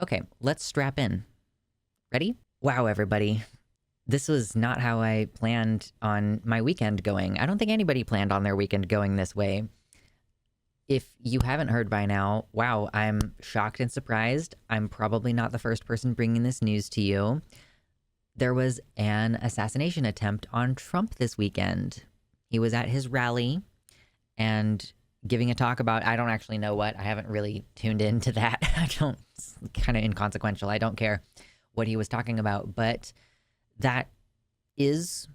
Okay, let's strap in. Ready? Wow, everybody. This was not how I planned on my weekend going. I don't think anybody planned on their weekend going this way. If you haven't heard by now, wow, I'm shocked and surprised. I'm probably not the first person bringing this news to you. There was an assassination attempt on Trump this weekend. He was at his rally and giving a talk about, I don't actually know what. I haven't really tuned into that. It's kind of inconsequential. I don't care what he was talking about, but that is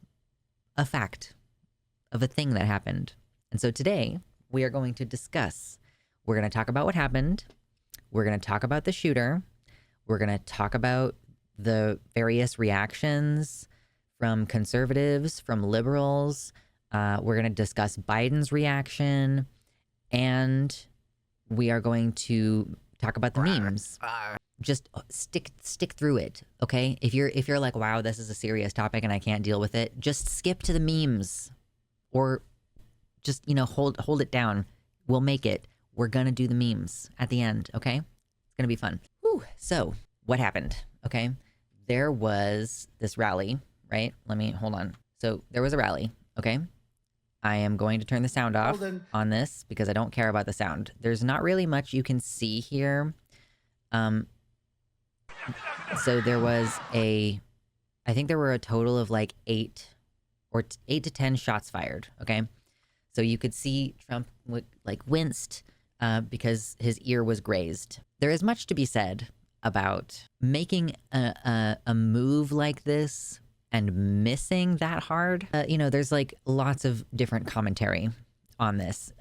a fact of a thing that happened. And so today we are going to discuss. We're going to talk about what happened. We're going to talk about the shooter. We're going to talk about the various reactions from conservatives, from liberals. We're going to discuss Biden's reaction, and we are going to talk about the memes. Just stick through it, okay? If you're like, wow, this is a serious topic and I can't deal with it, just skip to the memes, or just hold it down. We'll make it. We're gonna do the memes at the end, okay? It's gonna be fun. Whew. So what happened? Okay, there was this rally, right? Hold on. So there was a rally, okay? I am going to turn the sound off on this because I don't care about the sound. There's not really much you can see here. So there was I think there were a total of like 8 to 10 shots fired, okay? So you could see Trump winced because his ear was grazed. There is much to be said about making a move like this and missing that hard. There's like lots of different commentary on this.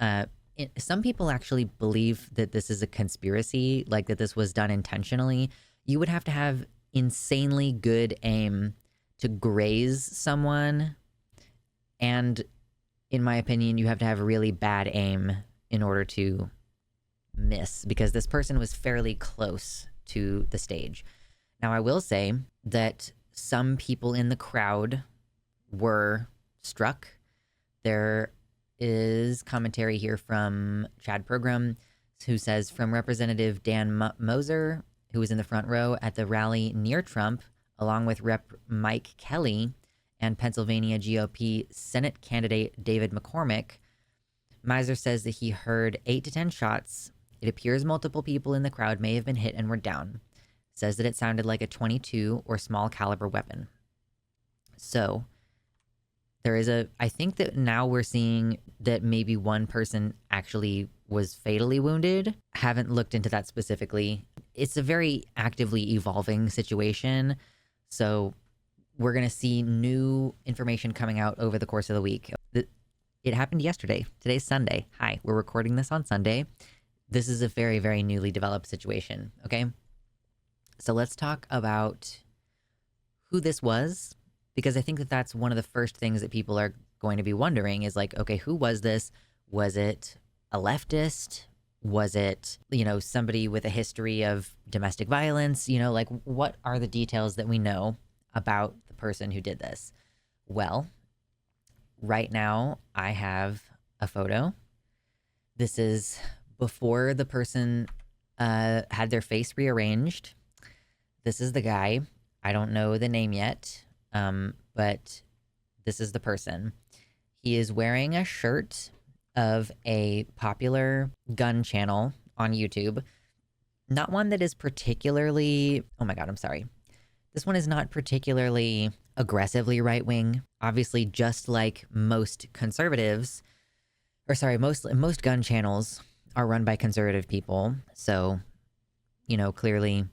Some people actually believe that this is a conspiracy, like that this was done intentionally. You would have to have insanely good aim to graze someone. And in my opinion, you have to have really bad aim in order to miss, because this person was fairly close to the stage. Now, I will say that some people in the crowd were struck. There is commentary here from Chad Program, who says, from Representative Dan Moser, who was in the front row at the rally near Trump, along with Rep. Mike Kelly and Pennsylvania GOP Senate candidate David McCormick. Miser says that he heard 8 to 10 shots. It appears multiple people in the crowd may have been hit and were down. Says that it sounded like a .22 or small caliber weapon. So there is I think that now we're seeing that maybe one person actually was fatally wounded. Haven't looked into that specifically. It's a very actively evolving situation. So we're going to see new information coming out over the course of the week. It happened yesterday. Today's Sunday. Hi, we're recording this on Sunday. This is a very, very newly developed situation, okay? So let's talk about who this was, because I think that that's one of the first things that people are going to be wondering is like, okay, who was this? Was it a leftist? Was it, somebody with a history of domestic violence? What are the details that we know about the person who did this? Well, right now I have a photo. This is before the person had their face rearranged. This is the guy. I don't know the name yet, but this is the person. He is wearing a shirt of a popular gun channel on YouTube. Not one that is particularly, oh my God, I'm sorry. This one is not particularly aggressively right-wing. Obviously, just like most conservatives, most gun channels are run by conservative people. So, clearly,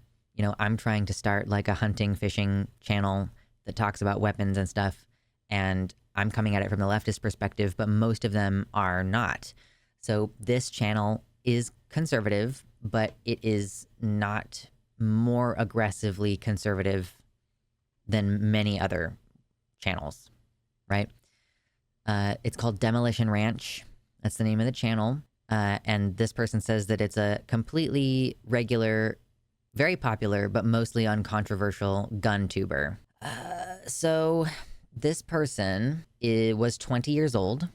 I'm trying to start like a hunting, fishing channel that talks about weapons and stuff, and I'm coming at it from the leftist perspective, but most of them are not. So this channel is conservative, but it is not more aggressively conservative than many other channels, right? It's called Demolition Ranch. That's the name of the channel. And this person says that it's a completely regular, very popular, but mostly uncontroversial gun tuber. So this person was 20 years old,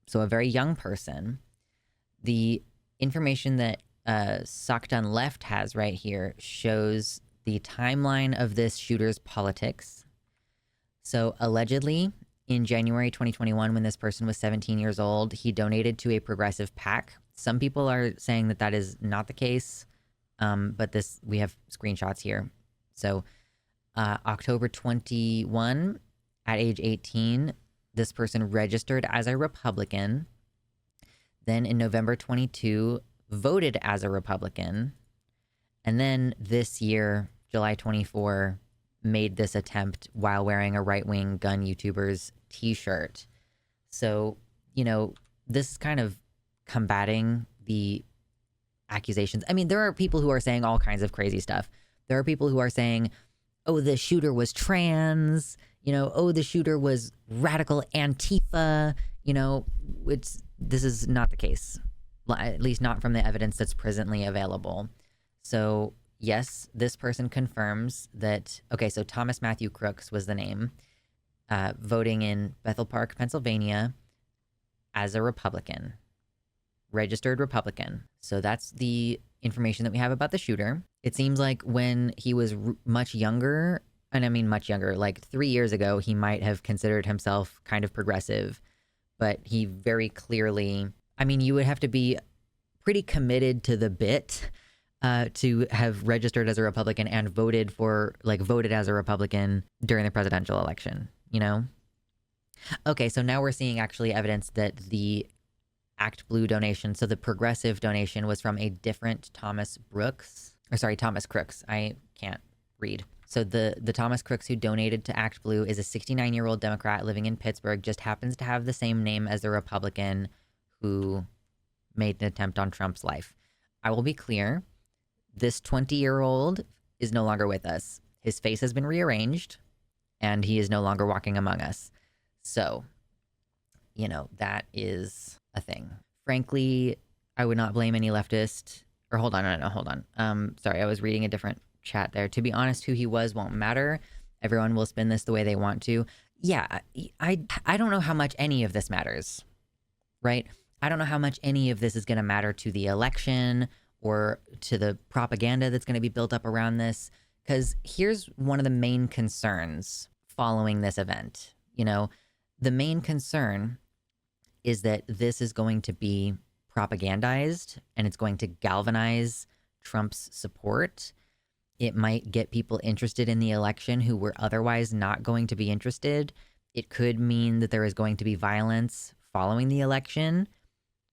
so a very young person. The information that Saktan Left has right here shows the timeline of this shooter's politics. So allegedly, in January 2021, when this person was 17 years old, he donated to a progressive PAC. Some people are saying that that is not the case, but we have screenshots here. So October 21, at age 18, this person registered as a Republican. Then in November 22, voted as a Republican. And then this year, July 24, made this attempt while wearing a right-wing gun YouTuber's t-shirt. So, you know, this is kind of combating the accusations. I mean, there are people who are saying all kinds of crazy stuff. There are people who are saying, oh, the shooter was trans, you know, oh, the shooter was radical Antifa, you know, this is not the case, at least not from the evidence that's presently available. So yes, this person confirms that, okay, so Thomas Matthew Crooks was the name, voting in Bethel Park, Pennsylvania as a Republican, registered Republican. So that's the information that we have about the shooter. It seems like when he was much younger, and I mean much younger, like 3 years ago, he might have considered himself kind of progressive, but he very clearly, I mean, you would have to be pretty committed to the bit to have registered as a Republican and voted as a Republican during the presidential election, you know? Okay, so now we're seeing actually evidence that the Act Blue donation, so the progressive donation, was from a different Thomas Crooks. I can't read. So the Thomas Crooks who donated to Act Blue is a 69-year-old Democrat living in Pittsburgh, just happens to have the same name as the Republican who made an attempt on Trump's life. I will be clear, this 20-year-old is no longer with us. His face has been rearranged, and he is no longer walking among us. So, you know, that is a thing. Frankly, I would not blame any leftist, or hold on. Sorry, I was reading a different chat there. To be honest, who he was won't matter. Everyone will spin this the way they want to. Yeah, I don't know how much any of this matters, right? I don't know how much any of this is going to matter to the election or to the propaganda that's going to be built up around this. Because here's one of the main concerns following this event. You know, the main concern is that this is going to be propagandized and it's going to galvanize Trump's support. It might get people interested in the election who were otherwise not going to be interested. It could mean that there is going to be violence following the election,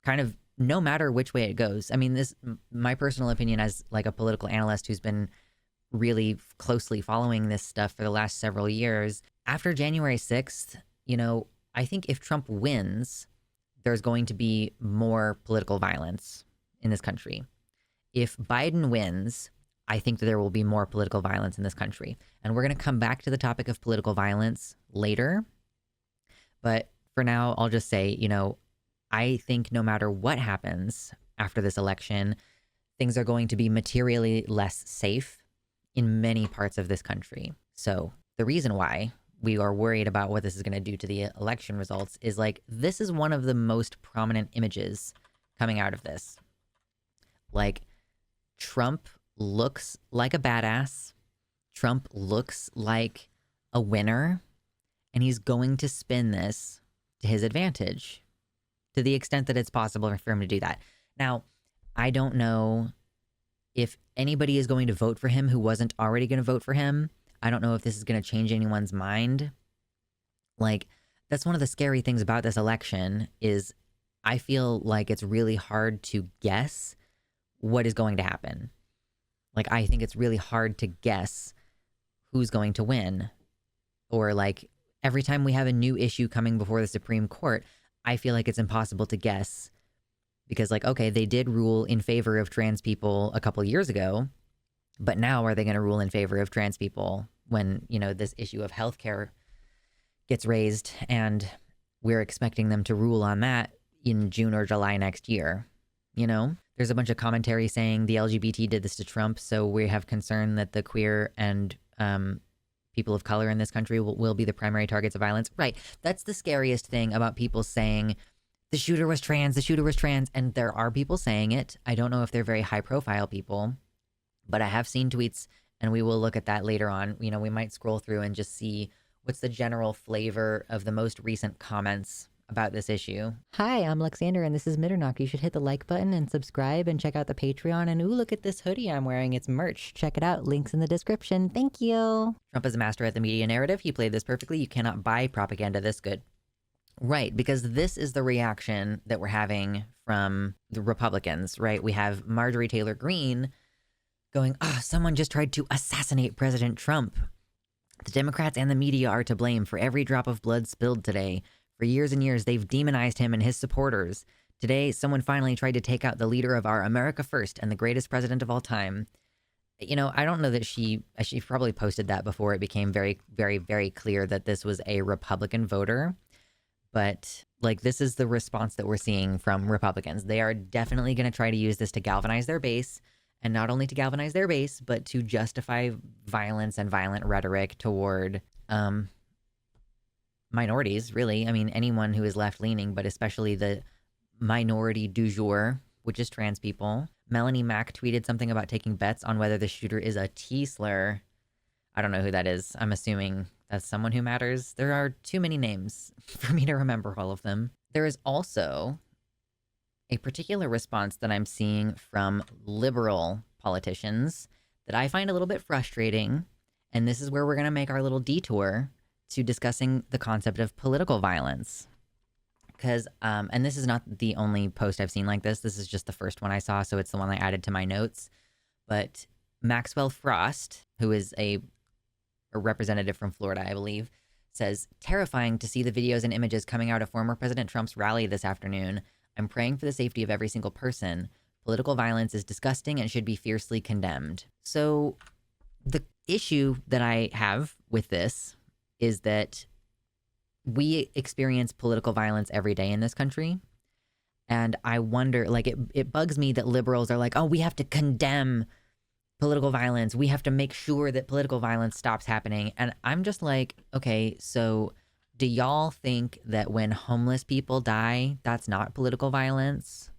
kind of no matter which way it goes. I mean, this, my personal opinion as like a political analyst who's been really closely following this stuff for the last several years, after January 6th, you know, I think if Trump wins, there's going to be more political violence in this country. If Biden wins, I think that there will be more political violence in this country. And we're going to come back to the topic of political violence later. But for now, I'll just say, you know, I think no matter what happens after this election, things are going to be materially less safe in many parts of this country. So the reason why we are worried about what this is going to do to the election results is like, this is one of the most prominent images coming out of this. Like, Trump looks like a badass. Trump looks like a winner, and he's going to spin this to his advantage to the extent that it's possible for him to do that. Now, I don't know if anybody is going to vote for him who wasn't already going to vote for him. I don't know if this is going to change anyone's mind. Like, that's one of the scary things about this election is I feel like it's really hard to guess what is going to happen. Like, I think it's really hard to guess who's going to win. Or like, every time we have a new issue coming before the Supreme Court, I feel like it's impossible to guess. Because like, okay, they did rule in favor of trans people a couple years ago, but now are they going to rule in favor of trans people when, you know, this issue of healthcare gets raised and we're expecting them to rule on that in June or July next year? You know, there's a bunch of commentary saying the LGBT did this to Trump, so we have concern that the queer and people of color in this country will be the primary targets of violence. Right. That's the scariest thing about people saying the shooter was trans, the shooter was trans. And there are people saying it. I don't know if they're very high profile people, but I have seen tweets, and we will look at that later on. You know, we might scroll through and just see what's the general flavor of the most recent comments about this issue. Hi, I'm Alexander, and this is Mitternacht. You should hit the like button and subscribe and check out the Patreon. And ooh, look at this hoodie I'm wearing. It's merch. Check it out. Links in the description. Thank you. Trump is a master at the media narrative. He played this perfectly. You cannot buy propaganda this good. Right, because this is the reaction that we're having from the Republicans, right? We have Marjorie Taylor Greene going, someone just tried to assassinate President Trump. The Democrats and the media are to blame for every drop of blood spilled today. For years and years, they've demonized him and his supporters. Today, someone finally tried to take out the leader of our America first and the greatest president of all time. You know, I don't know that she probably posted that before it became very, very, very clear that this was a Republican voter. But like, this is the response that we're seeing from Republicans. They are definitely going to try to use this to galvanize their base. And not only to galvanize their base, but to justify violence and violent rhetoric toward minorities, really. I mean, anyone who is left-leaning, but especially the minority du jour, which is trans people. Melanie Mack tweeted something about taking bets on whether the shooter is a T-slur. I don't know who that is. I'm assuming that's someone who matters. There are too many names for me to remember all of them. There is also a particular response that I'm seeing from liberal politicians that I find a little bit frustrating. And this is where we're going to make our little detour to discussing the concept of political violence. Because, and this is not the only post I've seen like this. This is just the first one I saw, so it's the one I added to my notes. But Maxwell Frost, who is a representative from Florida, I believe, says, terrifying to see the videos and images coming out of former President Trump's rally this afternoon. I'm praying for the safety of every single person. Political violence is disgusting and should be fiercely condemned. So the issue that I have with this is that we experience political violence every day in this country. And I wonder, like, it bugs me that liberals are like, oh, we have to condemn political violence. We have to make sure that political violence stops happening. And I'm just like, okay, so do y'all think that when homeless people die, that's not political violence?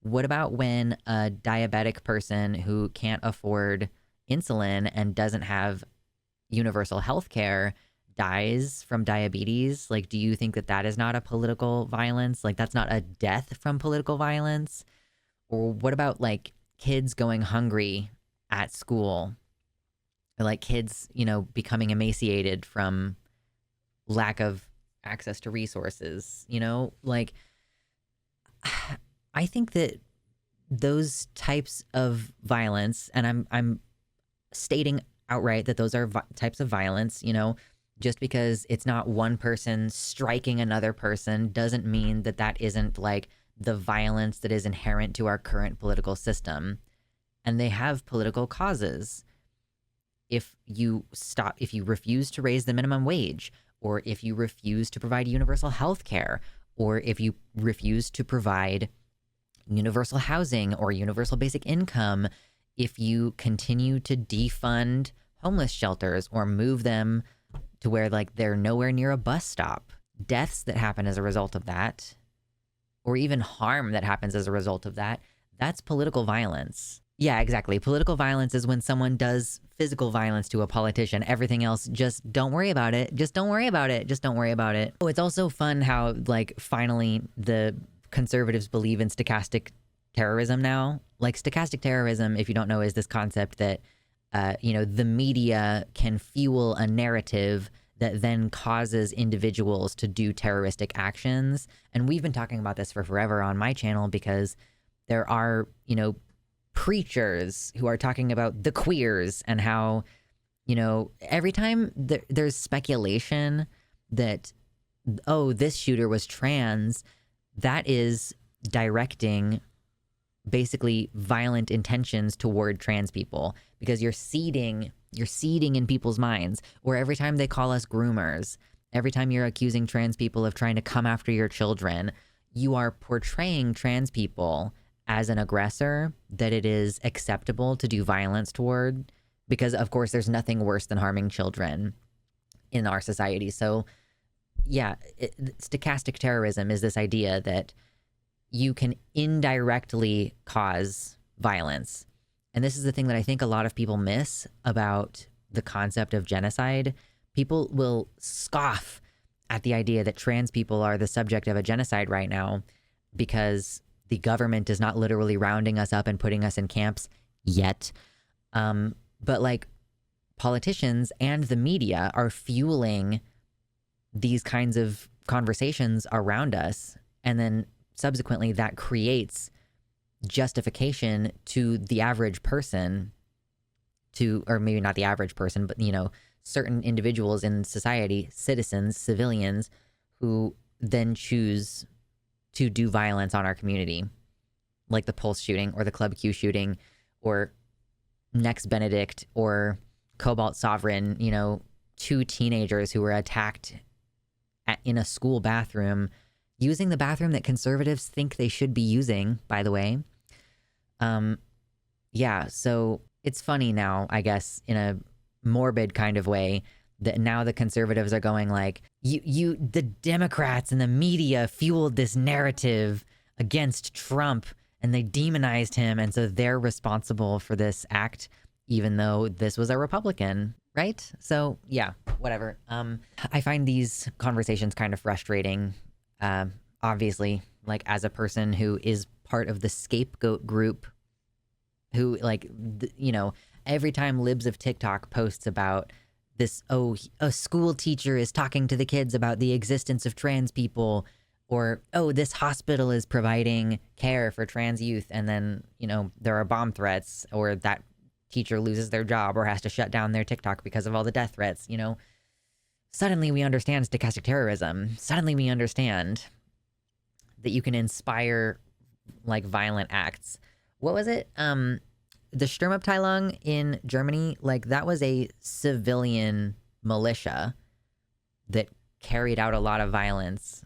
What about when a diabetic person who can't afford insulin and doesn't have universal health care dies from diabetes? Like, do you think that that is not a political violence? Like, that's not a death from political violence? Or what about, like, kids going hungry at school? Or, like, kids, you know, becoming emaciated from lack of access to resources, you know? Like, I think that those types of violence, and I'm stating outright that those are types of violence, you know, just because it's not one person striking another person doesn't mean that that isn't like the violence that is inherent to our current political system. And they have political causes. If you refuse to raise the minimum wage, or if you refuse to provide universal health care, or if you refuse to provide universal housing or universal basic income, if you continue to defund homeless shelters or move them to where like they're nowhere near a bus stop, deaths that happen as a result of that, or even harm that happens as a result of that, that's political violence. Yeah, exactly. Political violence is when someone does physical violence to a politician. Everything else, just don't worry about it. Just don't worry about it. Just don't worry about it. Oh, it's also fun how like finally the conservatives believe in stochastic terrorism now. Like stochastic terrorism, if you don't know, is this concept that you know, the media can fuel a narrative that then causes individuals to do terroristic actions. And we've been talking about this for forever on my channel because there are, you know, preachers who are talking about the queers and how, you know, every time there's speculation that, oh, this shooter was trans, that is directing basically violent intentions toward trans people, because you're seeding in people's minds. Or every time they call us groomers, every time you're accusing trans people of trying to come after your children, you are portraying trans people as an aggressor that it is acceptable to do violence toward, because of course there's nothing worse than harming children in our society. So yeah, stochastic terrorism is this idea that you can indirectly cause violence. And this is the thing that I think a lot of people miss about the concept of genocide. People will scoff at the idea that trans people are the subject of a genocide right now because the government is not literally rounding us up and putting us in camps yet. But like politicians and the media are fueling these kinds of conversations around us. And then subsequently that creates justification to the average person to, or maybe not the average person, but, you know, certain individuals in society, citizens, civilians, who then choose to do violence on our community, like the Pulse shooting or the Club Q shooting or Next Benedict or Cobalt Sovereign, you know, two teenagers who were attacked in a school bathroom, using the bathroom that conservatives think they should be using, by the way. Yeah, so it's funny now, I guess, in a morbid kind of way, that now the conservatives are going like, the Democrats and the media fueled this narrative against Trump and they demonized him, and so they're responsible for this act, even though this was a Republican, right? So yeah, whatever. I find these conversations kind of frustrating. Obviously, like as a person who is part of the scapegoat group, who like, you know, every time libs of TikTok posts about this, oh, a school teacher is talking to the kids about the existence of trans people, or, oh, this hospital is providing care for trans youth, and then, you know, there are bomb threats, or that teacher loses their job or has to shut down their TikTok because of all the death threats, you know. Suddenly we understand stochastic terrorism. Suddenly we understand that you can inspire like violent acts. What was it? The Sturmabteilung in Germany, like that was a civilian militia that carried out a lot of violence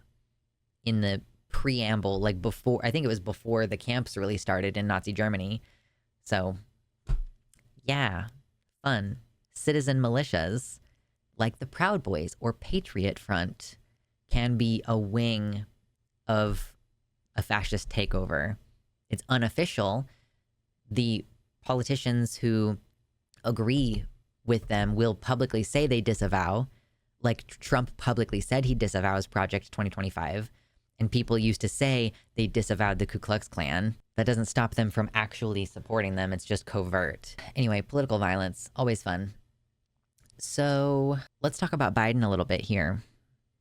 in the preamble, like before, I think it was before the camps really started in Nazi Germany. So yeah, fun. Citizen militias like the Proud Boys or Patriot Front can be a wing of a fascist takeover. It's unofficial. The politicians who agree with them will publicly say they disavow, like Trump publicly said he disavows Project 2025, and people used to say they disavowed the Ku Klux Klan. That doesn't stop them from actually supporting them. It's just covert. Anyway, political violence, always fun. So let's talk about Biden a little bit here.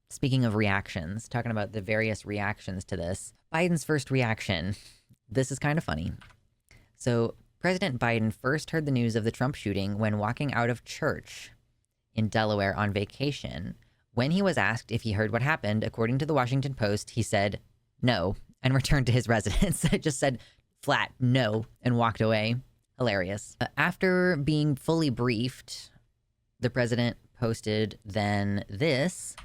Speaking of reactions, talking about the various reactions to this. Biden's first reaction. This is kind of funny. So President Biden first heard the news of the Trump shooting when walking out of church in Delaware on vacation. When he was asked if he heard what happened, according to the Washington Post, he said no and returned to his residence. It just said flat no and walked away. Hilarious. After being fully briefed, the president posted then this,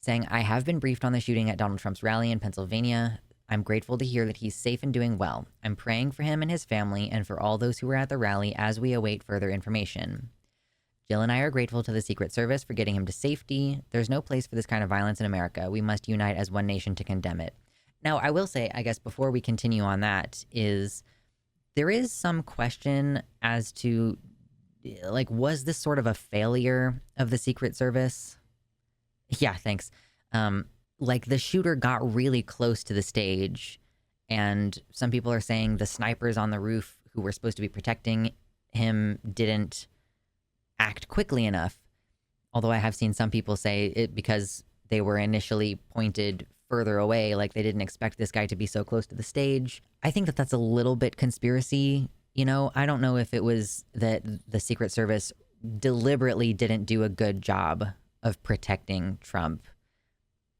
saying, I have been briefed on the shooting at Donald Trump's rally in Pennsylvania. I'm grateful to hear that he's safe and doing well. I'm praying for him and his family and for all those who were at the rally as we await further information. Jill and I are grateful to the Secret Service for getting him to safety. There's no place for this kind of violence in America. We must unite as one nation to condemn it. Now, I will say, I guess before we continue on that, is there is some question as to, like, was this sort of a failure of the Secret Service? Yeah, thanks. Like the shooter got really close to the stage, and some people are saying the snipers on the roof who were supposed to be protecting him didn't act quickly enough. Although I have seen some people say it because they were initially pointed further away, like they didn't expect this guy to be so close to the stage. I think that that's a little bit conspiracy. You know, I don't know if it was that the Secret Service deliberately didn't do a good job of protecting Trump,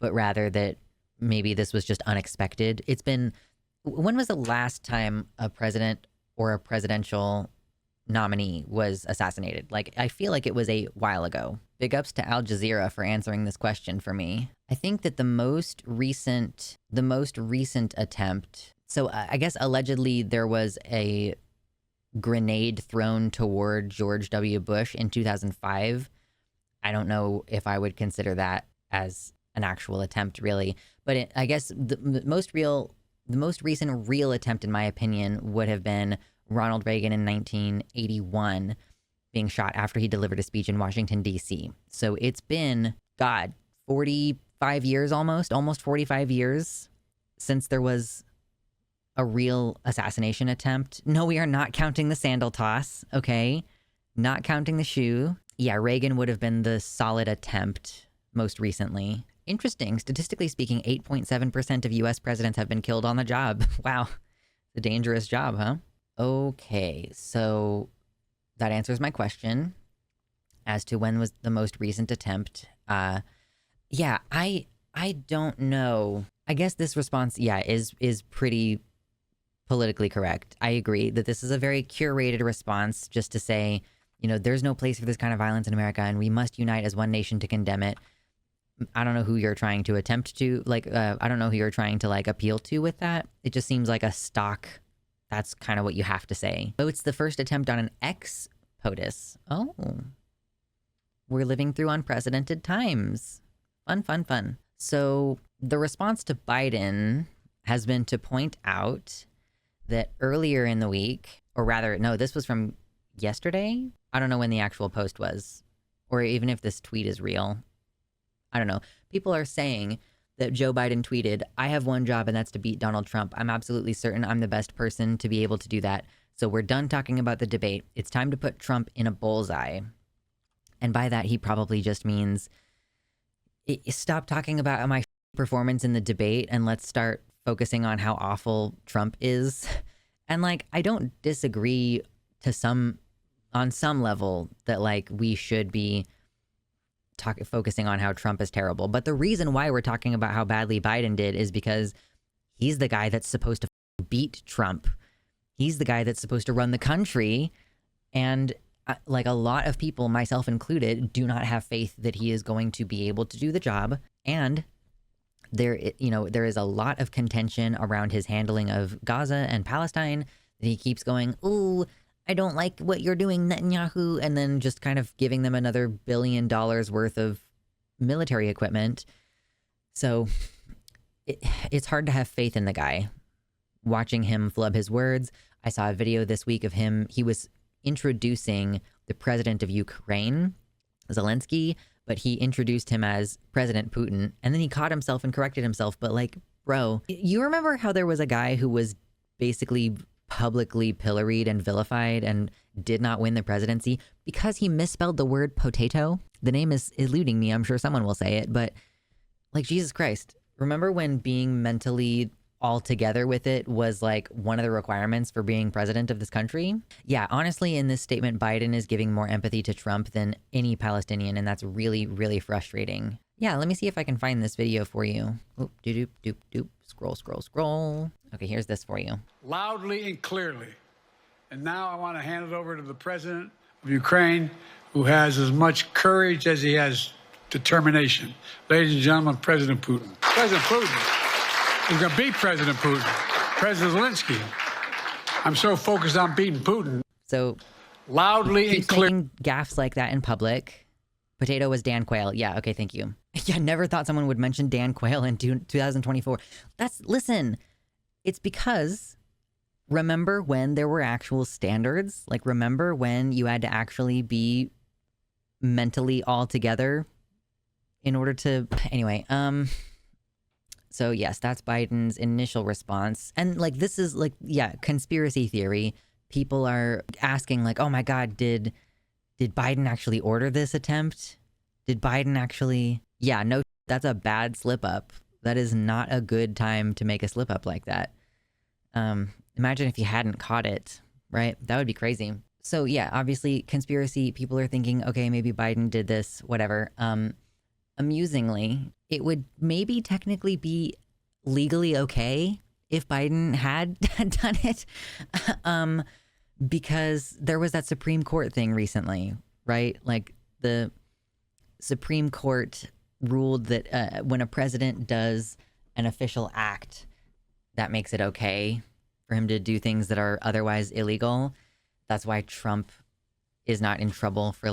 but rather that maybe this was just unexpected. It's been, when was the last time a president or a presidential nominee was assassinated? Like, I feel like it was a while ago. Big ups to Al Jazeera for answering this question for me. I think that the most recent attempt, so I guess allegedly there was a grenade thrown toward George W. Bush in 2005. I don't know if I would consider that as an actual attempt, really. But I guess the most recent real attempt, in my opinion, would have been Ronald Reagan in 1981 being shot after he delivered a speech in Washington, D.C. So it's been, God, 45 years almost 45 years since there was a real assassination attempt. No, we are not counting the sandal toss, okay? Not counting the shoe. Yeah, Reagan would have been the solid attempt most recently. Interesting. Statistically speaking, 8.7% of US presidents have been killed on the job. Wow. It's a dangerous job, huh? Okay, so that answers my question as to when was the most recent attempt. Yeah, I don't know. I guess this response, yeah, is pretty politically correct. I agree that this is a very curated response just to say, you know, there's no place for this kind of violence in America and we must unite as one nation to condemn it. I don't know who you're trying to attempt to, I don't know who you're trying to, appeal to with that. It just seems like a stock, that's kind of what you have to say. Oh, it's the first attempt on an ex-POTUS. Oh. We're living through unprecedented times. Fun, fun, fun. So the response to Biden has been to point out that earlier in the week, or rather, no, this was from yesterday. I don't know when the actual post was, or even if this tweet is real. I don't know. People are saying that Joe Biden tweeted, "I have one job and that's to beat Donald Trump. I'm absolutely certain I'm the best person to be able to do that. So we're done talking about the debate. It's time to put Trump in a bullseye." And by that, he probably just means, stop talking about my performance in the debate and let's start focusing on how awful Trump is. And I don't disagree on some level that we should be focusing on how Trump is terrible. But the reason why we're talking about how badly Biden did is because he's the guy that's supposed to beat Trump. He's the guy that's supposed to run the country. And a lot of people, myself included, do not have faith that he is going to be able to do the job. And there is a lot of contention around his handling of Gaza and Palestine, that he keeps going, "Ooh, I don't like what you're doing, Netanyahu," and then just kind of giving them another $1 billion worth of military equipment. So it's hard to have faith in the guy. Watching him flub his words. I saw a video this week of him. He was introducing the president of Ukraine, Zelensky, but he introduced him as President Putin, and then he caught himself and corrected himself. But bro, you remember how there was a guy who was basically publicly pilloried and vilified and did not win the presidency because he misspelled the word potato? The name is eluding me. I'm sure someone will say it, but Jesus Christ. Remember when being mentally all together with it was one of the requirements for being president of this country? Yeah, honestly, in this statement, Biden is giving more empathy to Trump than any Palestinian, and that's really, really frustrating. Yeah, let me see if I can find this video for you. Oop, doop, doop, doop. Scroll, scroll, scroll. Okay, here's this for you. Loudly and clearly. And now I want to hand it over to the president of Ukraine, who has as much courage as he has determination. Ladies and gentlemen, President Putin. President Putin. He's going to beat President Putin. President Zelensky. I'm so focused on beating Putin. So loudly and clearly. Gaffes like that in public. Potato was Dan Quayle. Yeah, okay, thank you. Yeah, never thought someone would mention Dan Quayle in 2024. Listen, it's because remember when there were actual standards? Remember when you had to actually be mentally all together in order to, anyway, so yes, that's Biden's initial response. And this is yeah, conspiracy theory. People are asking oh my God, did Biden actually order this attempt? Did Biden actually, yeah, no, that's a bad slip up. That is not a good time to make a slip up like that. Imagine if you hadn't caught it, right? That would be crazy. So yeah, obviously conspiracy, people are thinking, okay, maybe Biden did this, whatever. Amusingly, it would maybe technically be legally okay if Biden had done it, because there was that Supreme Court thing recently, right? The Supreme Court ruled that when a president does an official act, that makes it okay for him to do things that are otherwise illegal. That's why Trump is not in trouble for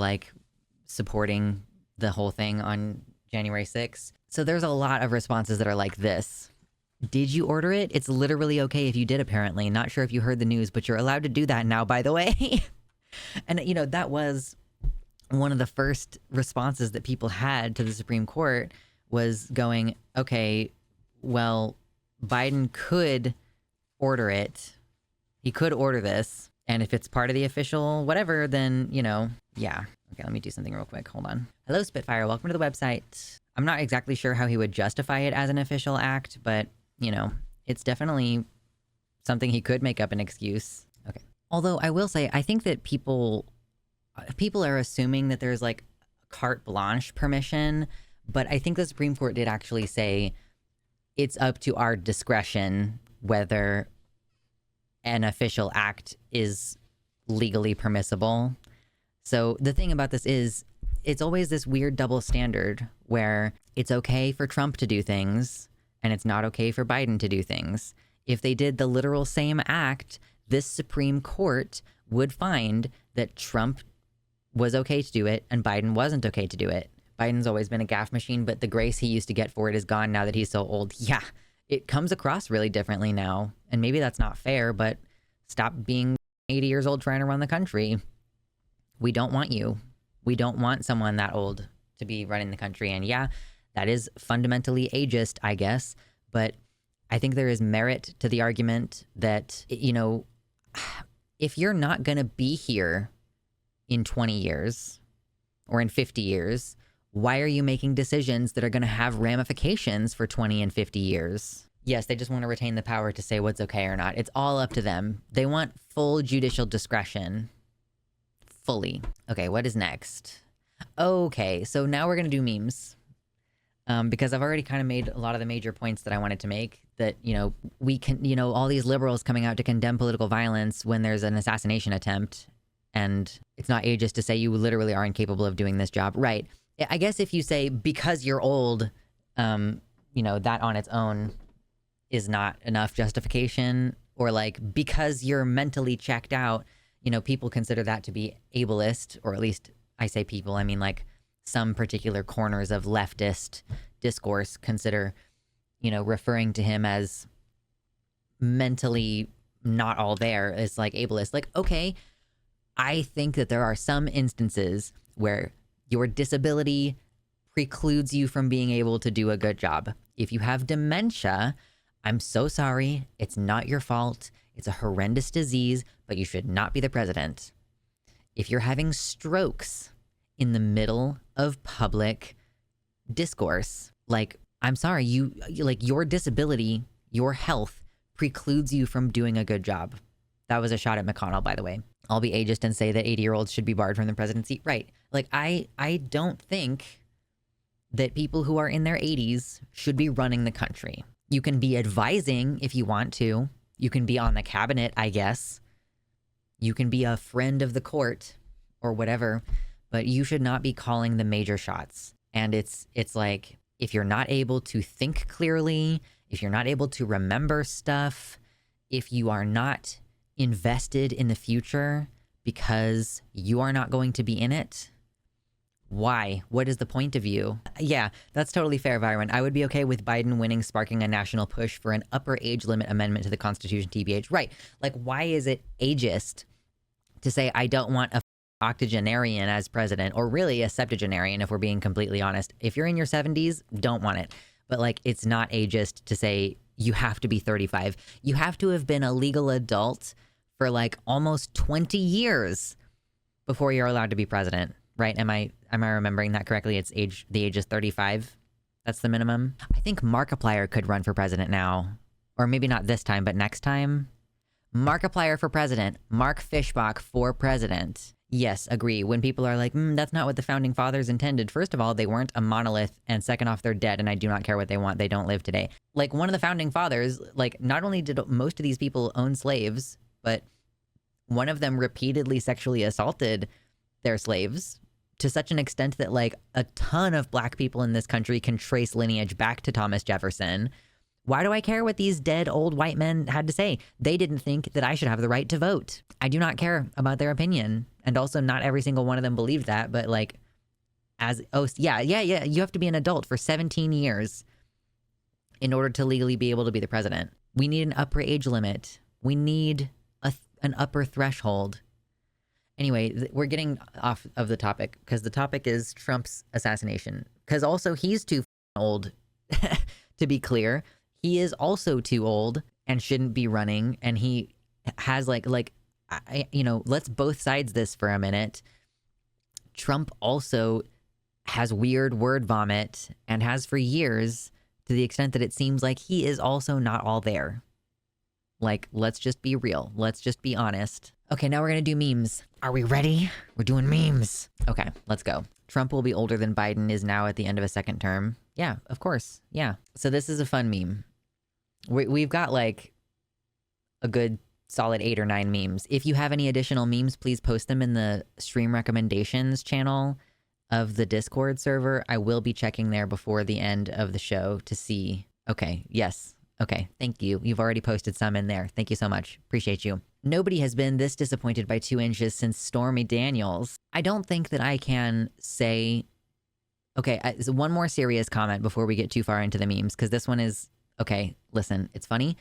supporting the whole thing on January 6th. So there's a lot of responses that are like this. Did you order it? It's literally okay if you did, apparently. Not sure if you heard the news, but you're allowed to do that now, by the way. And, you know, that was one of the first responses that people had to the Supreme Court was going, okay, well, Biden could order it. He could order this. And if it's part of the official whatever, then, you know, yeah. Okay, let me do something real quick. Hold on. Hello, Spitfire. Welcome to the website. I'm not exactly sure how he would justify it as an official act, but, you know, it's definitely something he could make up an excuse. Okay. Although I will say, I think that people are assuming that there's like carte blanche permission, but I think the Supreme Court did actually say it's up to our discretion whether an official act is legally permissible. So the thing about this is it's always this weird double standard where it's okay for Trump to do things and it's not okay for Biden to do things. If they did the literal same act, this Supreme Court would find that Trump was okay to do it and Biden wasn't okay to do it. Biden's always been a gaffe machine, but the grace he used to get for it is gone now that he's so old. Yeah, it comes across really differently now. And maybe that's not fair, but stop being 80 years old trying to run the country. We don't want you. We don't want someone that old to be running the country. And yeah, that is fundamentally ageist, I guess. But I think there is merit to the argument that, you know, if you're not going to be here in 20 years or in 50 years, why are you making decisions that are going to have ramifications for 20 and 50 years? Yes, they just want to retain the power to say what's okay or not. It's all up to them. They want full judicial discretion. Fully. Okay, what is next? Okay, so now we're going to do memes. Because I've already kind of made a lot of the major points that I wanted to make. That, you know, we can, you know, all these liberals coming out to condemn political violence when there's an assassination attempt. And it's not ageist to say you literally are incapable of doing this job. Right. I guess if you say because you're old, you know, that on its own is not enough justification. Or like because you're mentally checked out, you know, people consider that to be ableist, or at least I say people, I mean like some particular corners of leftist discourse consider, you know, referring to him as mentally not all there is like ableist. Like, okay, I think that there are some instances where your disability precludes you from being able to do a good job. If you have dementia, I'm so sorry. It's not your fault. It's a horrendous disease, but you should not be the president. If you're having strokes in the middle of public discourse, like, I'm sorry, your disability, your health precludes you from doing a good job. That was a shot at McConnell, by the way. I'll be ageist and say that 80-year-olds should be barred from the presidency. Right. Like, I don't think that people who are in their 80s should be running the country. You can be advising if you want to. You can be on the cabinet, I guess. You can be a friend of the court or whatever, but you should not be calling the major shots. And it's like, if you're not able to think clearly, if you're not able to remember stuff, if you are not invested in the future because you are not going to be in it, why? What is the point of you? Yeah, that's totally fair, Byron. I would be okay with Biden winning, sparking a national push for an upper age limit amendment to the Constitution, TBH. Right. Like, why is it ageist to say I don't want a octogenarian as president, or really a septuagenarian, if we're being completely honest? If you're in your 70s, don't want it. But like, it's not ageist to say you have to be 35. You have to have been a legal adult for like almost 20 years before you're allowed to be president, right? Am I remembering that correctly? It's the age is 35. That's the minimum. I think Markiplier could run for president now, or maybe not this time, but next time. Markiplier for president. Mark Fishbach for president. Yes, agree. When people are like, that's not what the founding fathers intended. First of all, they weren't a monolith, and second off, they're dead, and I do not care what they want. They don't live today. Like, one of the founding fathers, like, not only did most of these people own slaves, but one of them repeatedly sexually assaulted their slaves to such an extent that, like, a ton of black people in this country can trace lineage back to Thomas Jefferson. Why do I care what these dead old white men had to say? They didn't think that I should have the right to vote. I do not care about their opinion. And also, not every single one of them believed that, but like, as, oh, yeah, you have to be an adult for 17 years in order to legally be able to be the president. We need an upper age limit. We need an upper threshold. Anyway, we're getting off of the topic because the topic is Trump's assassination. Because also he's too old, to be clear. He is also too old and shouldn't be running. And he has let's both sides this for a minute. Trump also has weird word vomit and has for years, to the extent that it seems like he is also not all there. Like, let's just be real. Let's just be honest. Okay, now we're gonna do memes. Are we ready? We're doing memes. Okay, let's go. Trump will be older than Biden is now at the end of a second term. Yeah, of course. Yeah. So this is a fun meme. We've got like a good solid 8 or 9 memes. If you have any additional memes, please post them in the stream recommendations channel of the Discord server. I will be checking there before the end of the show to see. Okay, yes. Okay, thank you. You've already posted some in there. Thank you so much. Appreciate you. Nobody has been this disappointed by 2 inches since Stormy Daniels. I don't think that I can say... Okay, so one more serious comment before we get too far into the memes, because this one is... Okay, listen, it's funny.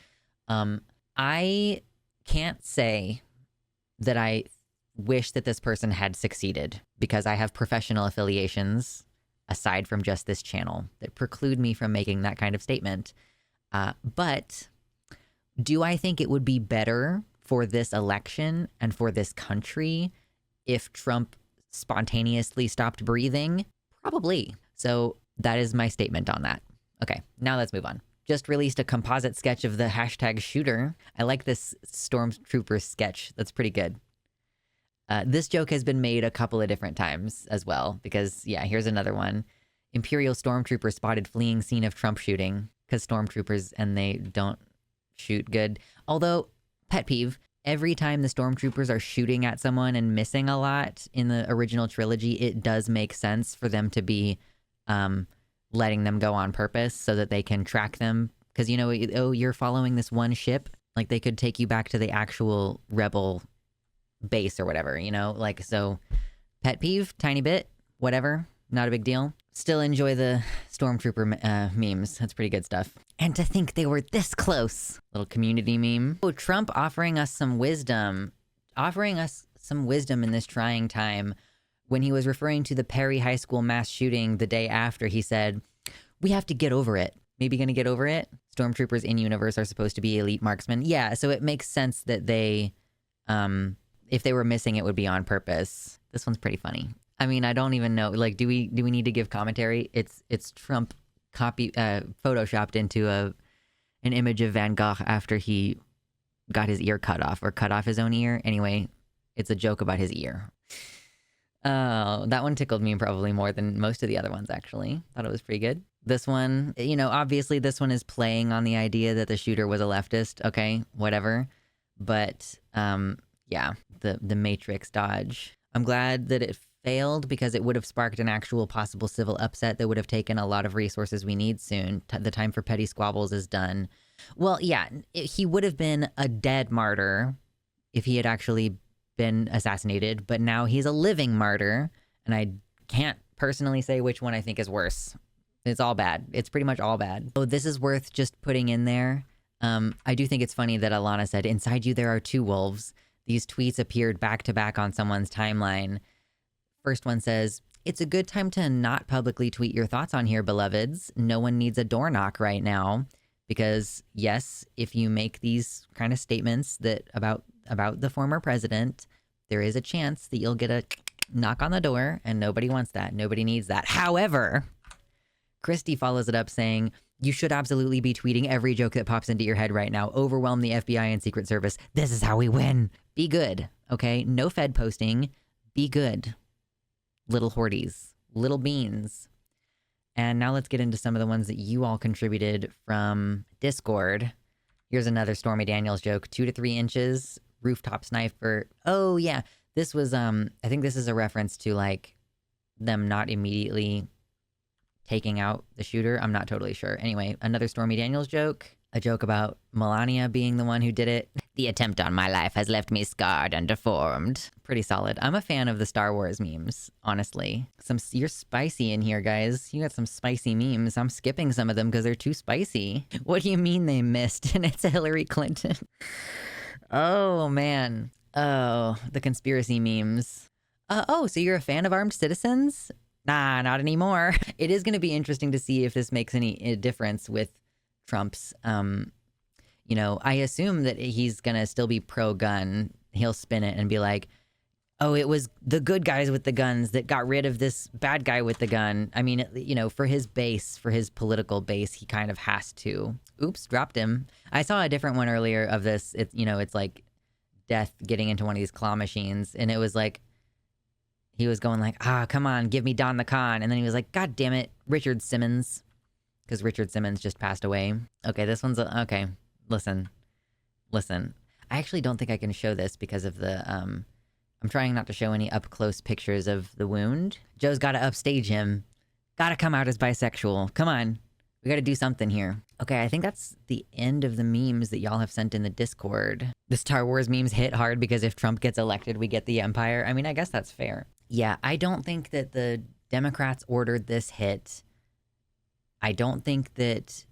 I can't say that I wish that this person had succeeded, because I have professional affiliations, aside from just this channel, that preclude me from making that kind of statement. But do I think it would be better for this election and for this country if Trump spontaneously stopped breathing? Probably. So that is my statement on that. Okay, now let's move on. Just released a composite sketch of the hashtag shooter. I like this stormtrooper sketch. That's pretty good. This joke has been made a couple of different times as well, because, yeah, here's another one. Imperial stormtrooper spotted fleeing scene of Trump shooting, because stormtroopers, and they don't shoot good. Although, pet peeve, every time the stormtroopers are shooting at someone and missing a lot in the original trilogy, it does make sense for them to be letting them go on purpose so that they can track them. Because, you know, oh, you're following this one ship. Like, they could take you back to the actual rebel base or whatever, you know? Like, so, pet peeve, tiny bit, whatever, not a big deal. Still enjoy the stormtrooper memes. That's pretty good stuff. And to think they were this close. Little community meme. Oh, Trump offering us some wisdom. Offering us some wisdom in this trying time. When he was referring to the Perry High School mass shooting the day after, he said, "We have to get over it." Maybe gonna get over it? Stormtroopers in universe are supposed to be elite marksmen. Yeah, so it makes sense that they, if they were missing, it would be on purpose. This one's pretty funny. I mean, I don't even know. Like, do we need to give commentary? It's Trump photoshopped into an image of Van Gogh after he got his ear cut off, or cut off his own ear. Anyway, it's a joke about his ear. Oh, that one tickled me probably more than most of the other ones, actually. Thought it was pretty good. This one, you know, obviously this one is playing on the idea that the shooter was a leftist. Okay, whatever. But, yeah, the Matrix dodge. I'm glad that it failed, because it would have sparked an actual possible civil upset that would have taken a lot of resources we need soon. The time for petty squabbles is done. Well, yeah, he would have been a dead martyr if he had actually been assassinated, but now he's a living martyr, and I can't personally say which one I think is worse. It's all bad. It's pretty much all bad. Oh, this is worth just putting in there. I do think it's funny that Alana said, "Inside you there are 2 wolves." These tweets appeared back to back on someone's timeline. First one says, "It's a good time to not publicly tweet your thoughts on here, beloveds. No one needs a door knock right now." Because, yes, if you make these kind of statements that about the former president, there is a chance that you'll get a knock on the door, and nobody wants that. Nobody needs that. However, Christy follows it up saying, "You should absolutely be tweeting every joke that pops into your head right now. Overwhelm the FBI and Secret Service. This is how we win. Be good, okay? No Fed posting. Be good. Little hoardies. Little beans." And now let's get into some of the ones that you all contributed from Discord. Here's another Stormy Daniels joke. 2 to 3 inches, rooftop sniper. Oh, yeah. This was, I think this is a reference to, like, them not immediately taking out the shooter. I'm not totally sure. Anyway, another Stormy Daniels joke. A joke about Melania being the one who did it. The attempt on my life has left me scarred and deformed. Pretty solid. I'm a fan of the Star Wars memes, honestly. You're spicy in here, guys. You got some spicy memes. I'm skipping some of them because they're too spicy. What do you mean they missed? And it's Hillary Clinton. Oh, man. Oh, the conspiracy memes. So you're a fan of armed citizens? Nah, not anymore. It is going to be interesting to see if this makes any difference with Trump's, I assume that he's going to still be pro-gun. He'll spin it and be like, oh, it was the good guys with the guns that got rid of this bad guy with the gun. I mean, for his base, for his political base, he kind of has to. Oops, dropped him. I saw a different one earlier of this. It's like Death getting into one of these claw machines. And it was like, he was going like, come on, give me Don the Con. And then he was like, God damn it, Richard Simmons. Because Richard Simmons just passed away. Okay, this one's, okay. Listen. I actually don't think I can show this because of the, I'm trying not to show any up-close pictures of the wound. Joe's got to upstage him. Got to come out as bisexual. Come on. We got to do something here. Okay, I think that's the end of the memes that y'all have sent in the Discord. The Star Wars memes hit hard because if Trump gets elected, we get the Empire. I mean, I guess that's fair. Yeah, I don't think that the Democrats ordered this hit. I don't think that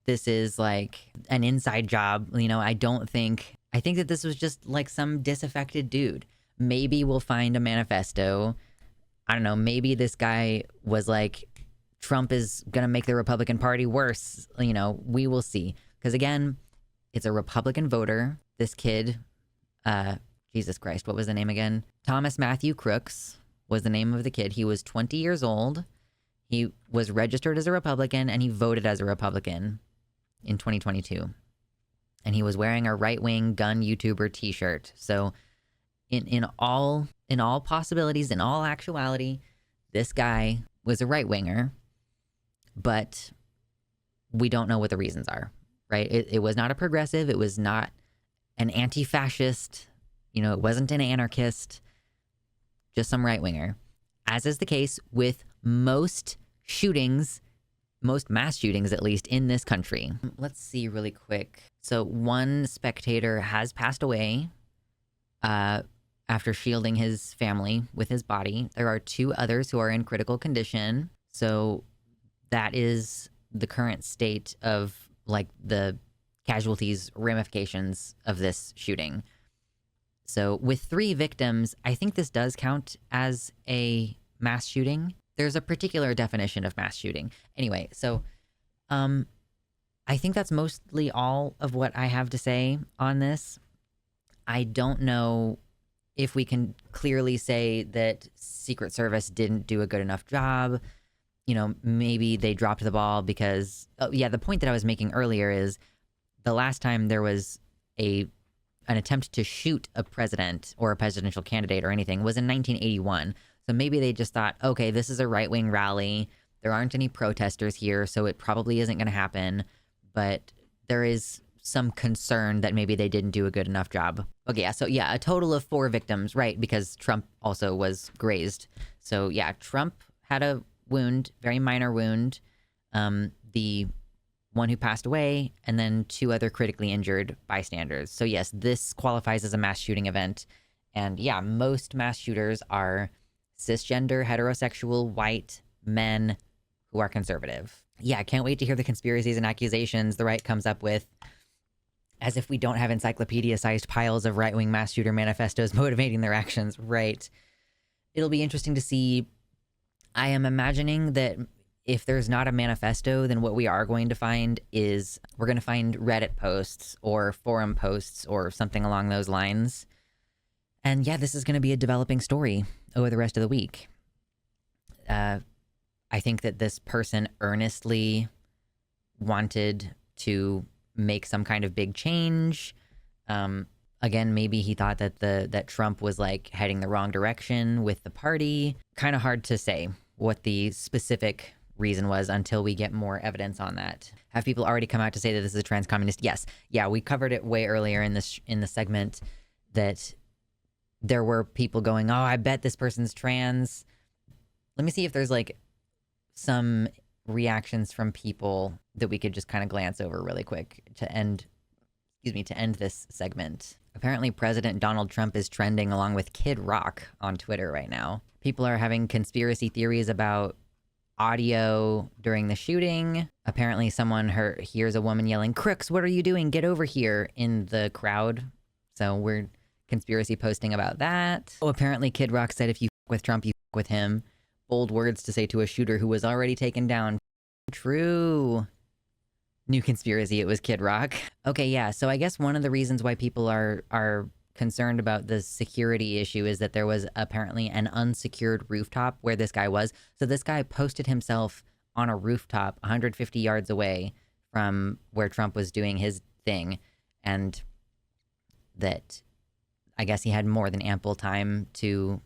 this is like an inside job. I think that this was just like some disaffected dude. Maybe we'll find a manifesto. I don't know. Maybe this guy was like, Trump is going to make the Republican Party worse. We will see. Because again, it's a Republican voter. This kid, Jesus Christ, what was the name again? Thomas Matthew Crooks was the name of the kid. He was 20 years old. He was registered as a Republican and he voted as a Republican in 2022. And he was wearing a right-wing gun YouTuber t-shirt. So in all possibilities, in all actuality, this guy was a right-winger, but we don't know what the reasons are, right? It was not a progressive. It was not an anti-fascist. It wasn't an anarchist, just some right-winger. As is the case with most shootings, most mass shootings at least, in this country. Let's see really quick. So one spectator has passed away after shielding his family with his body. There are 2 others who are in critical condition. So that is the current state of like the casualties, ramifications of this shooting. So with 3 victims, I think this does count as a mass shooting. There's a particular definition of mass shooting. Anyway, so I think that's mostly all of what I have to say on this. I don't know if we can clearly say that Secret Service didn't do a good enough job. Maybe they dropped the ball because, the point that I was making earlier is the last time there was an attempt to shoot a president or a presidential candidate or anything was in 1981. So maybe they just thought, okay, this is a right-wing rally. There aren't any protesters here, so it probably isn't going to happen. But there is some concern that maybe they didn't do a good enough job. Okay, a total of 4 victims, right? Because Trump also was grazed. So yeah, Trump had a wound, very minor wound. The one who passed away, and then 2 other critically injured bystanders. So yes, this qualifies as a mass shooting event. And yeah, most mass shooters are cisgender, heterosexual, white men who are conservative. Yeah, I can't wait to hear the conspiracies and accusations the right comes up with, as if we don't have encyclopedia-sized piles of right-wing mass shooter manifestos motivating their actions, right? It'll be interesting to see. I am imagining that if there's not a manifesto, then what we are going to find is we're going to find Reddit posts or forum posts or something along those lines. And yeah, this is going to be a developing story over the rest of the week. I think that this person earnestly wanted to make some kind of big change. Again, maybe he thought that that Trump was like heading the wrong direction with the party. Kind of hard to say what the specific reason was until we get more evidence on that. Have people already come out to say that this is a trans communist? Yes. Yeah, we covered it way earlier in the segment that there were people going, oh, I bet this person's trans. Let me see if there's like some reactions from people that we could just kind of glance over really quick to end excuse me, to end this segment. Apparently, President Donald Trump is trending along with Kid Rock on Twitter right now. People are having conspiracy theories about audio during the shooting. Apparently, someone hears a woman yelling, "Crooks, what are you doing? Get over here," in the crowd. So we're conspiracy posting about that. Oh, apparently Kid Rock said if you f with Trump, you f with him. Bold words to say to a shooter who was already taken down. True. New conspiracy, it was Kid Rock. Okay, yeah, so I guess one of the reasons why people are concerned about the security issue is that there was apparently an unsecured rooftop where this guy was. So this guy posted himself on a rooftop 150 yards away from where Trump was doing his thing, and that I guess he had more than ample time to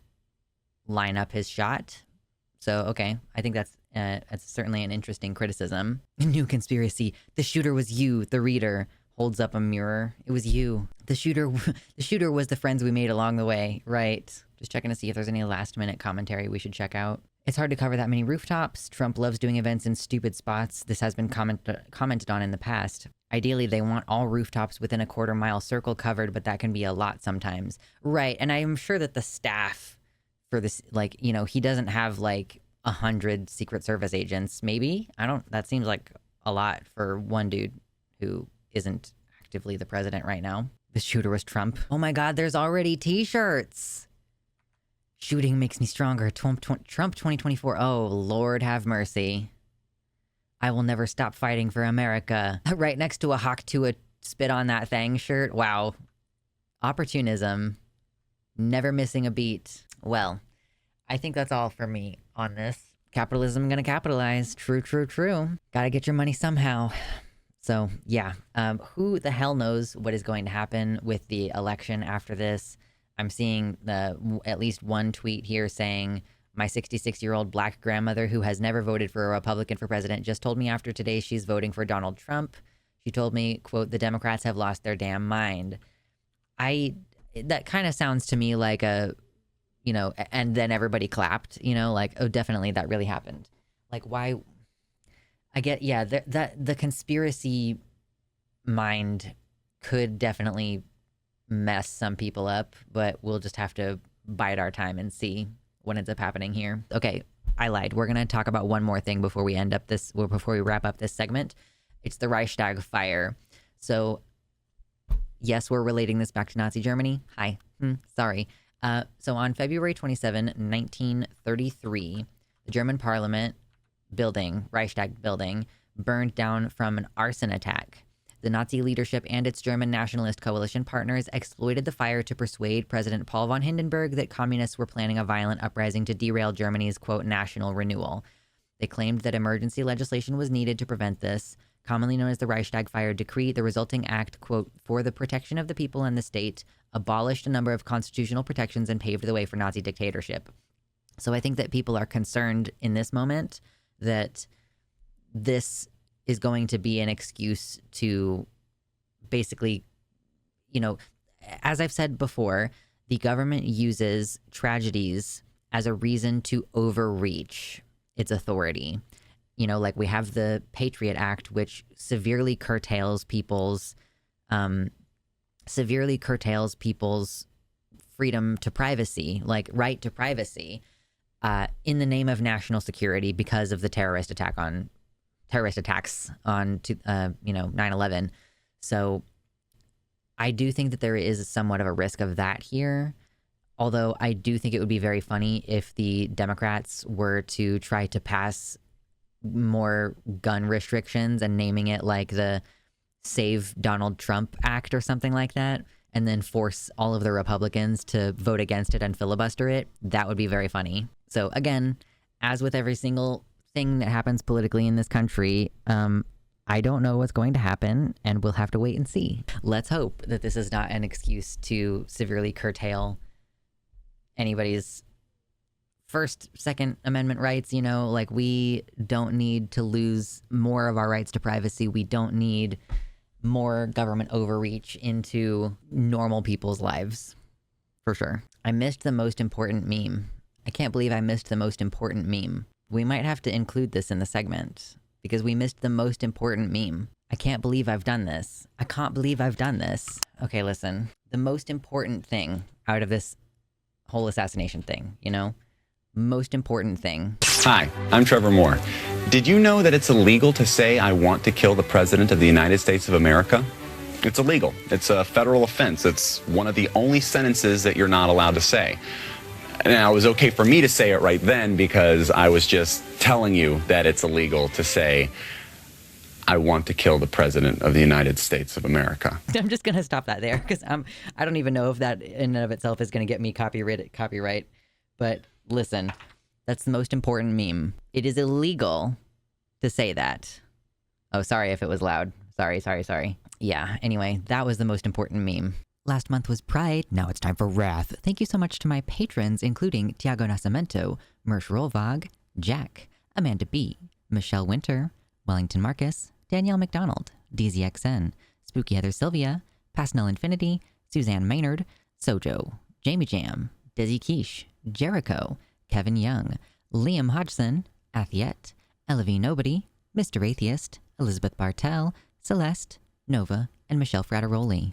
line up his shot. So, okay, I think that's certainly an interesting criticism. New conspiracy. The shooter was you, the reader. Holds up a mirror. It was you. The shooter was the friends we made along the way. Right. Just checking to see if there's any last minute commentary we should check out. It's hard to cover that many rooftops. Trump loves doing events in stupid spots. This has been commented on in the past. Ideally, they want all rooftops within a quarter-mile circle covered, but that can be a lot sometimes. Right, and I'm sure that the staff for this, like, you know, he doesn't have, like, 100 Secret Service agents, maybe? That seems like a lot for one dude who isn't actively the president right now. The shooter was Trump. Oh my God, there's already t-shirts. Shooting makes me stronger. Trump 2024. Oh, Lord have mercy. I will never stop fighting for America. Right next to a hawk to a spit on that thing shirt. Wow. Opportunism. Never missing a beat. Well, I think that's all for me on this. Capitalism gonna capitalize. True, true, true. Gotta get your money somehow. So, yeah. Who the hell knows what is going to happen with the election after this? I'm seeing at least one tweet here saying, my 66-year-old black grandmother who has never voted for a Republican for president just told me after today she's voting for Donald Trump. She told me, quote, the Democrats have lost their damn mind. That kind of sounds to me like a, you know, and then everybody clapped, you know, like, oh, definitely that really happened. Like, why? I get, yeah, the conspiracy mind could definitely mess some people up, but we'll just have to bide our time and see what ends up happening here. Okay, I lied. We're going to talk about one more thing before we before we wrap up this segment. It's the Reichstag fire. So, yes, we're relating this back to Nazi Germany. Hi. Sorry. So on February 27, 1933, the German parliament building, Reichstag building, burned down from an arson attack. The Nazi leadership and its German nationalist coalition partners exploited the fire to persuade President Paul von Hindenburg that communists were planning a violent uprising to derail Germany's, quote, national renewal. They claimed that emergency legislation was needed to prevent this. Commonly known as the Reichstag Fire Decree, the resulting act, quote, for the protection of the people and the state, abolished a number of constitutional protections and paved the way for Nazi dictatorship. So I think that people are concerned in this moment that this is going to be an excuse to basically, you know, as I've said before, the government uses tragedies as a reason to overreach its authority. You know, like we have the Patriot Act, which severely curtails people's freedom to privacy, like right to privacy, in the name of national security because of the terrorist attacks on 9/11. So I do think that there is somewhat of a risk of that here. Although I do think it would be very funny if the Democrats were to try to pass more gun restrictions and naming it like the Save Donald Trump Act or something like that, and then force all of the Republicans to vote against it and filibuster it. That would be very funny. So again, as with every single thing that happens politically in this country, I don't know what's going to happen, and we'll have to wait and see. Let's hope that this is not an excuse to severely curtail anybody's First, Second Amendment rights. You know, like, we don't need to lose more of our rights to privacy. We don't need more government overreach into normal people's lives, for sure. I missed the most important meme. I can't believe I missed the most important meme. We might have to include this in the segment because we missed the most important meme. I can't believe I've done this. I can't believe I've done this. Okay, listen. The most important thing out of this whole assassination thing, you know? Most important thing. Hi, I'm Trevor Moore. Did you know that it's illegal to say I want to kill the President of the United States of America? It's illegal. It's a federal offense. It's one of the only sentences that you're not allowed to say. Now, it was okay for me to say it right then because I was just telling you that it's illegal to say I want to kill the President of the United States of America. I'm just going to stop that there because I don't even know if that in and of itself is going to get me copyright. But listen, that's the most important meme. It is illegal to say that. Oh, sorry if it was loud. Sorry. Yeah, anyway, that was the most important meme. Last month was Pride, now it's time for Wrath. Thank you so much to my patrons, including Tiago Nascimento, Mersh Rolvog, Jack, Amanda B., Michelle Winter, Wellington Marcus, Danielle McDonald, DZXN, Spooky Heather Sylvia, Pasnell Infinity, Suzanne Maynard, Sojo, Jamie Jam, Dizzy Quiche, Jericho, Kevin Young, Liam Hodgson, Athiette, Elavie Nobody, Mr. Atheist, Elizabeth Bartell, Celeste, Nova, and Michelle Frattaroli.